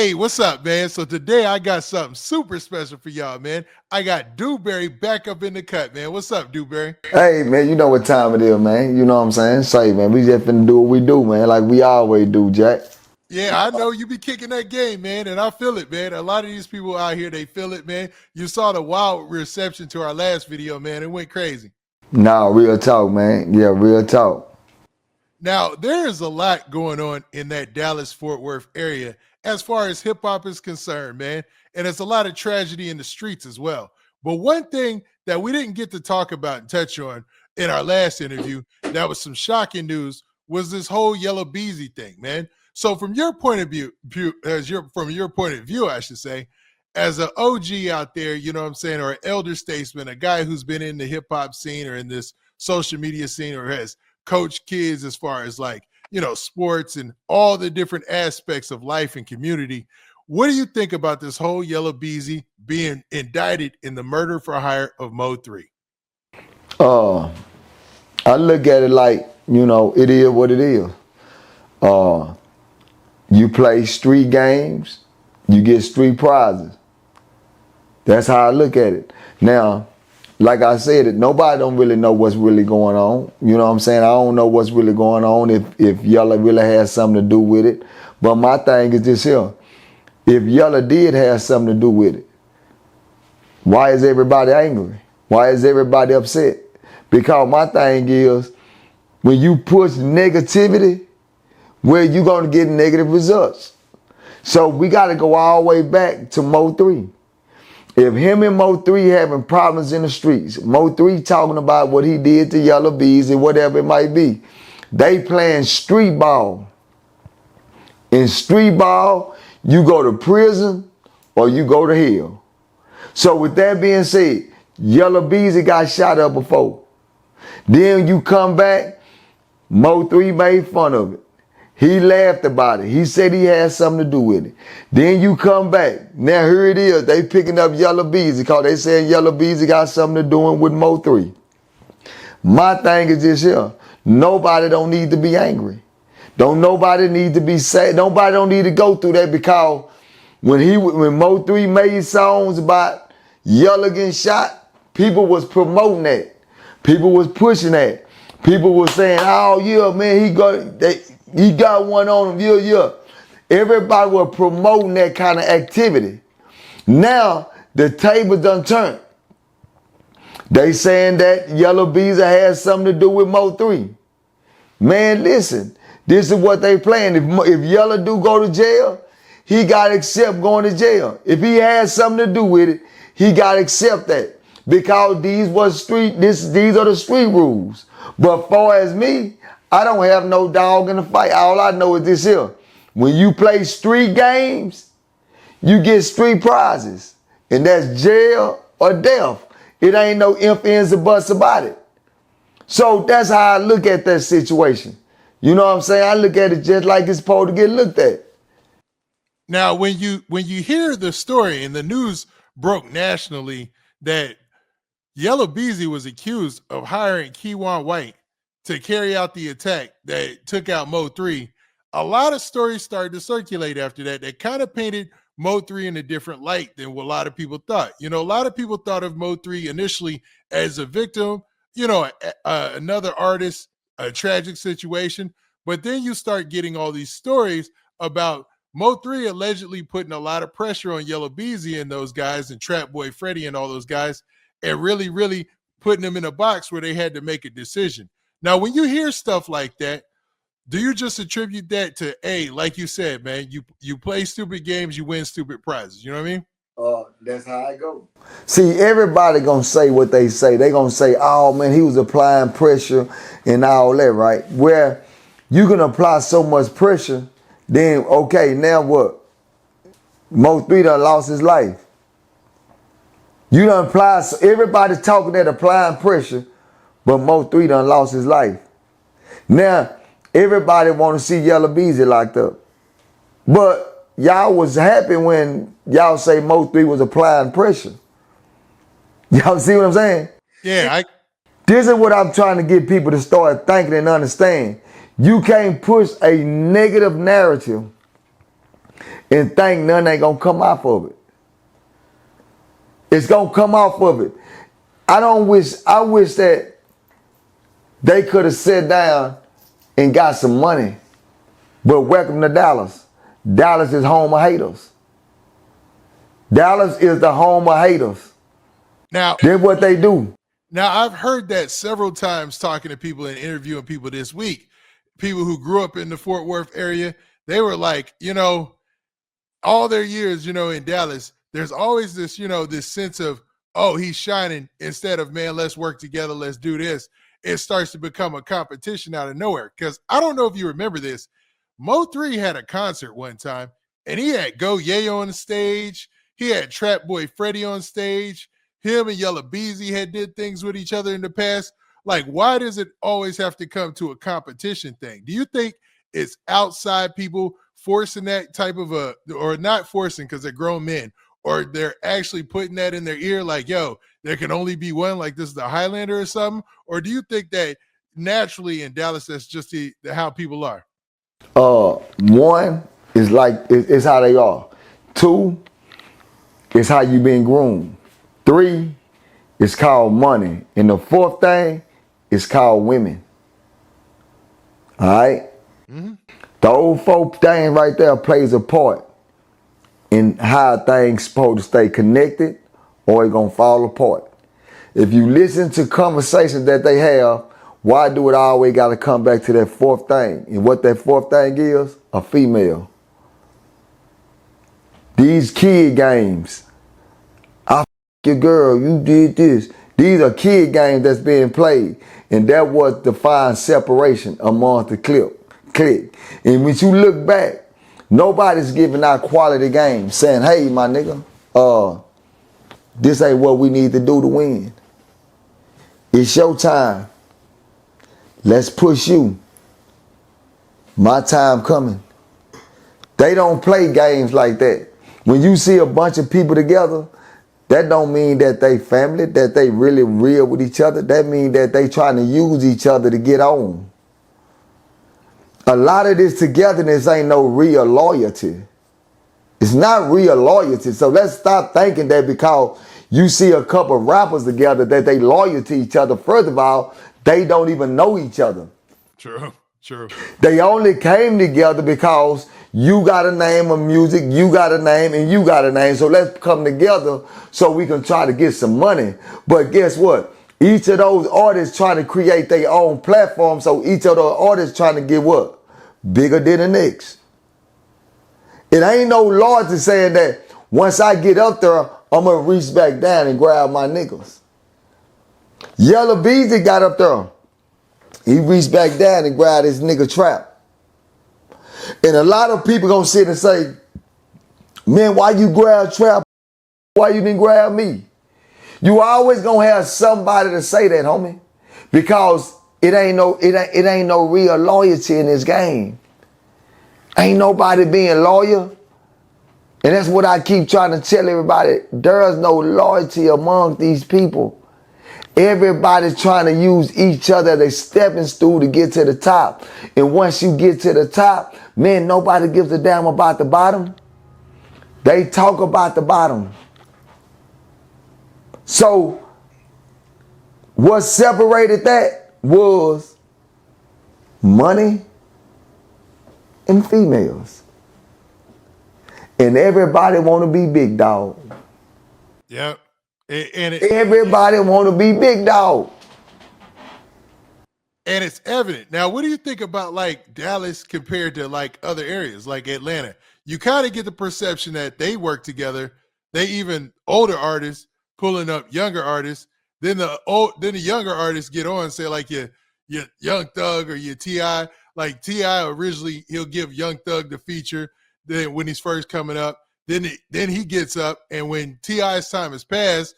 Hey, what's up, man? So today I got something super special for y'all, man. I got Dewberry back up in the cut, man. What's up, Dewberry? Hey man, you know what time it is, man. You know what I'm saying? Say, man, we just finna do what we do, man, like we always do, Jack. Yeah, I know you be kicking that game, man, and I feel it, man. A lot of these people out here, they feel it, man. You saw the wild reception to our last video, man. It went crazy. Nah, real talk, man. Yeah, real talk. Now, there is a lot going on in that Dallas-Fort Worth area as far as hip-hop is concerned, man. And there's a lot of tragedy in the streets as well. But one thing that we didn't get to talk about and touch on in our last interview, that was some shocking news, was this whole Yella Beezy thing, man. So from your point of view, from your point of view, I should say, as an OG out there, you know what I'm saying, or an elder statesman, a guy who's been in the hip-hop scene or in this social media scene or has coach kids as far as like, you know, sports and all the different aspects of life and community. What do you think about this whole Yella Beezy being indicted in the murder for hire of Mo3? Uh, I look at it like, you know, it is what it is. You play street games, you get street prizes. That's how I look at it. Now, like I said, nobody don't really know what's really going on. You know what I'm saying? I don't know what's really going on if Yella really has something to do with it. But my thing is this here. If Yella did have something to do with it, why is everybody angry? Why is everybody upset? Because my thing is, when you push negativity, where you gonna get negative results. So we gotta go all the way back to Mo3. If him and Mo3 having problems in the streets, Mo3 talking about what he did to Yella Beezy and whatever it might be, they playing street ball. In street ball, you go to prison or you go to hell. So with that being said, Yella Beezy got shot up before. Then you come back, Mo3 made fun of it. He laughed about it. He said he had something to do with it. Then you come back. Now here it is. They picking up Yella Beezy because they saying Yella Beezy got something to do with Mo3. My thing is this here. Nobody don't need to be angry. Don't nobody need to be sad. Nobody don't need to go through that because when Mo3 made songs about Yella getting shot, people was promoting that. People was pushing that. People was saying, oh yeah, man, he got one on him, yeah. Everybody was promoting that kind of activity. Now, the table done turned. They saying that Yella Beezy has something to do with Mo3. Man, listen, this is what they playing. If Yella do go to jail, he got to accept going to jail. If he has something to do with it, he got to accept that. Because these are the street rules. But far as me, I don't have no dog in the fight. All I know is this here. When you play street games, you get street prizes. And that's jail or death. It ain't no ifs, ands, or buts about it. So that's how I look at that situation. You know what I'm saying? I look at it just like it's supposed to get looked at. Now, when you hear the story and the news broke nationally that Yella Beezy was accused of hiring Keywan White to carry out the attack that took out Mo3, a lot of stories started to circulate after that that kind of painted Mo3 in a different light than what a lot of people thought. You know, a lot of people thought of Mo3 initially as a victim, you know, another artist, a tragic situation. But then you start getting all these stories about Mo3 allegedly putting a lot of pressure on Yella Beezy and those guys and Trap Boy Freddy and all those guys and really putting them in a box where they had to make a decision. Now, when you hear stuff like that, do you just attribute that to, like you said, man, you play stupid games, you win stupid prizes. You know what I mean? That's how I go. See, everybody gonna say what they say. They gonna say, oh man, he was applying pressure and all that, right? Where you can apply so much pressure, then okay, now what? Mo3 done lost his life. You done apply, so everybody's talking that applying pressure, but Mo3 done lost his life. Now, everybody want to see Yella Beezy locked up. But y'all was happy when y'all say Mo3 was applying pressure. Y'all see what I'm saying? Yeah. This is what I'm trying to get people to start thinking and understand. You can't push a negative narrative and think none ain't gonna come off of it. It's gonna come off of it. I wish that they could have sat down and got some money. But welcome to Dallas. Dallas is home of haters. Dallas is the home of haters. Now, Then what they do. Now, I've heard that several times talking to people and interviewing people this week. People who grew up in the Fort Worth area, they were like, all their years, in Dallas, there's always this, this sense of, oh, he's shining, instead of, man, let's work together, let's do this. It starts to become a competition out of nowhere. Because I don't know if you remember this. Mo3 had a concert one time, and he had Go Yayo on the stage. He had Trap Boy Freddy on stage. Him and Yella Beezy had did things with each other in the past. Like, why does it always have to come to a competition thing? Do you think it's outside people forcing that type of or not forcing because they're grown men, or they're actually putting that in their ear like, yo, there can only be one, like this is the Highlander or something? Or do you think that naturally in Dallas, that's just how people are? One is it's how they are. Two is how you been groomed. Three is called money. And the fourth thing is called women. All right? Mm-hmm. The old folk thing right there plays a part in how things supposed to stay connected, or it's going to fall apart. If you listen to conversations that they have, why do it always got to come back to that fourth thing? And what that fourth thing is? A female. These kid games. I your girl, you did this. These are kid games that's being played. And that what defines separation amongst the clique. And when you look back, nobody's giving out quality games saying, hey, my nigga, this ain't what we need to do to win. It's your time. Let's push you. My time coming. They don't play games like that. When you see a bunch of people together, that don't mean that they family, that they really real with each other. That means that they trying to use each other to get on. A lot of this togetherness ain't no real loyalty. It's not real loyalty. So let's stop thinking that because you see a couple of rappers together that they loyal to each other. First of all, they don't even know each other. True. They only came together because you got a name of music, you got a name, and you got a name. So let's come together so we can try to get some money. But guess what? Each of those artists trying to create their own platform. So each of those artists trying to get what? Bigger than the next. It ain't no loyalty saying that once I get up there, I'm going to reach back down and grab my niggas. Yella Beezy got up there. He reached back down and grabbed his nigga Trap. And a lot of people gonna sit and say, man, why you grab Trap? Why you didn't grab me? You always gonna have somebody to say that, homie. Because it ain't no real loyalty in this game. Ain't nobody being loyal. And that's what I keep trying to tell everybody. There is no loyalty among these people. Everybody's trying to use each other as a stepping stool to get to the top. And once you get to the top, man, nobody gives a damn about the bottom. They talk about the bottom. So what separated that was money and females. And everybody want to be big dog. Yep. Everybody want to be big dog. And it's evident. Now, what do you think about like Dallas compared to like other areas like Atlanta? You kind of get the perception that they work together. They even older artists pulling up younger artists. Then the younger artists get on and say like your Young Thug or your T.I. Like T.I. originally he'll give Young Thug the feature. Then when he's first coming up, then he gets up, and when T.I.'s time has passed,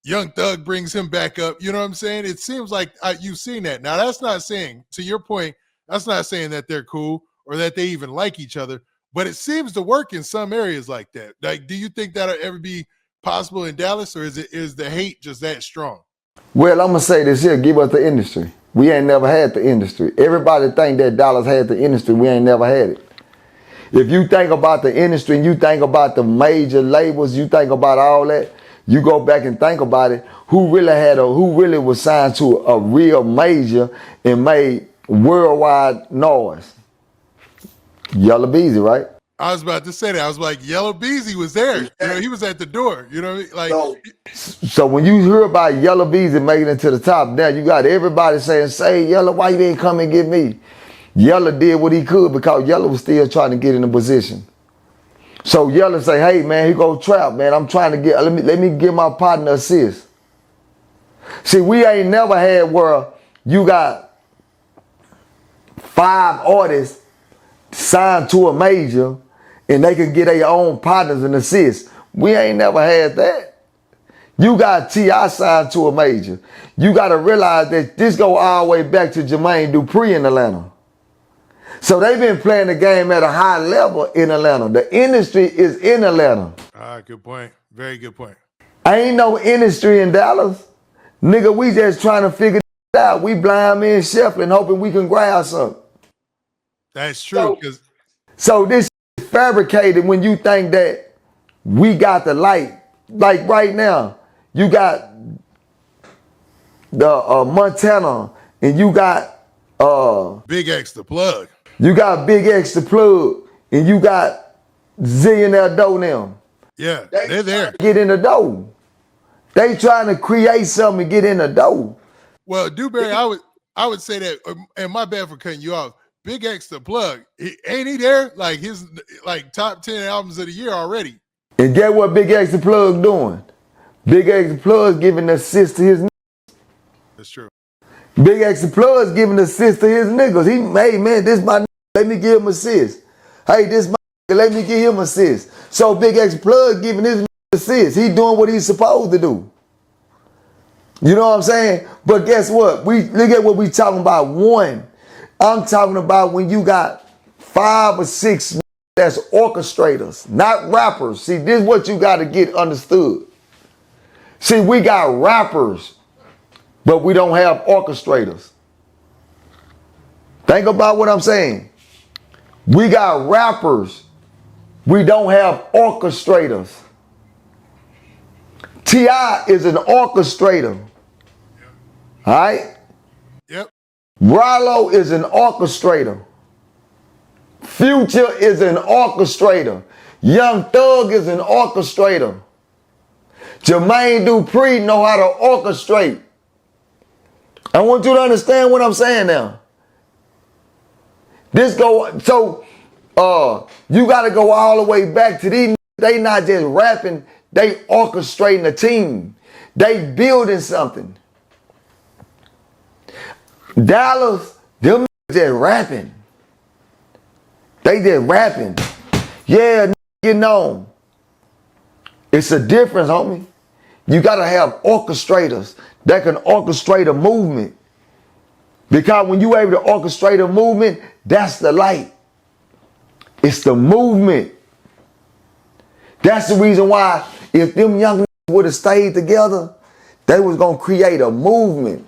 Young Thug brings him back up. You know what I'm saying? It seems like you've seen that. Now, that's not saying, to your point, that's not saying that they're cool or that they even like each other, but it seems to work in some areas like that. Like, do you think that'll ever be possible in Dallas, or is the hate just that strong? Well, I'm going to say this here. Give us the industry. We ain't never had the industry. Everybody think that Dallas had the industry. We ain't never had it. If you think about the industry and you think about the major labels, you think about all that, you go back and think about it, who really was signed to a real major and made worldwide noise? Yella Beezy, right? I was about to say that. I was like, Yella Beezy was there. He was at the door. You know what I mean? So when you hear about Yella Beezy making it to the top, now you got everybody saying, say, Yella, why you ain't come and get me? Yella did what he could because Yella was still trying to get in a position. So Yella say, hey man, here go Trap, man. I'm trying to get, let me give my partner assist. See, we ain't never had where you got 5 artists signed to a major and they could get their own partners and assist. We ain't never had that. You got T.I. signed to a major. You got to realize that this go all the way back to Jermaine Dupri in Atlanta. So they've been playing the game at a high level in Atlanta. The industry is in Atlanta. Good point. Very good point. Ain't no industry in Dallas. Nigga, we just trying to figure it out. We blind men shuffling, hoping we can grab something. That's true. So this is fabricated when you think that we got the light. Like right now, you got the Montana and you got Big X the plug. You got Big X the plug and you got Zillionaire Doe now. Yeah, they're there. Get in the dough. They trying to create something and get in the dough. Well, Dewberry, I would say that, and my bad for cutting you off. Big X the plug, ain't he there? Like his top 10 albums of the year already. And get what Big X the plug doing? Big X the plug giving assist to his niggas. That's true. Big X the plug giving assist to his niggas. Hey man, this my nigga, let me give him assist. Hey, this my nigga, let me give him assist. So Big X plug giving his niggas assist. He doing what he's supposed to do. You know what I'm saying? But guess what? Look at what we talking about. One, I'm talking about when you got 5 or 6 that's orchestrators, not rappers. See, this is what you got to get understood. See, we got rappers, but we don't have orchestrators. Think about what I'm saying. We got rappers, we don't have orchestrators. T.I. is an orchestrator. All right? Yep. Rollo is an orchestrator. Future is an orchestrator. Young Thug is an orchestrator. Jermaine Dupri know how to orchestrate. I want you to understand what I'm saying now. You got to go all the way back to these. They not just rapping, they orchestrating a team. They building something. Dallas, them just rapping. They just rapping. Yeah, getting on. It's a difference, homie. You got to have orchestrators that can orchestrate a movement. Because when you able to orchestrate a movement, that's the light. It's the movement. That's the reason why if them young would have stayed together, they was going to create a movement.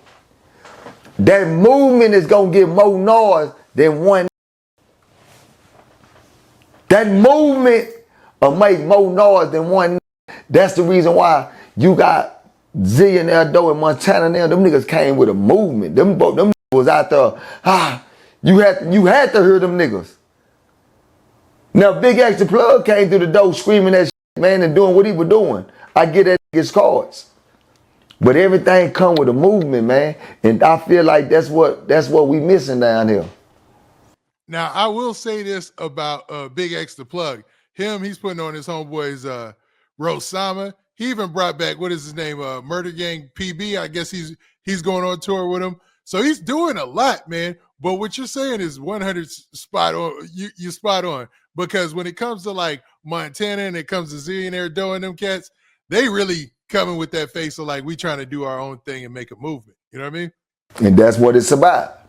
That movement is going to get more noise than one. That movement will make more noise than one. That's the reason why you got Zillionaire Doe and Montana now. Them niggas came with a movement. Them was out there. You had to hear them niggas. Now Big X the plug came through the door screaming that shit, man, and doing what he was doing. I get that niggas cards. But everything come with a movement, man. And I feel like that's what we missing down here. Now, I will say this about Big X the plug. He's putting on his homeboys Rosama. He even brought back, what is his name? Murder Gang PB. I guess he's going on tour with him. So he's doing a lot, man. But what you're saying is 100 spot on. You spot on. Because when it comes to like Montana and it comes to Zillionaire Doe and them cats, they really coming with that face of like we trying to do our own thing and make a movement. You know what I mean? And that's what it's about.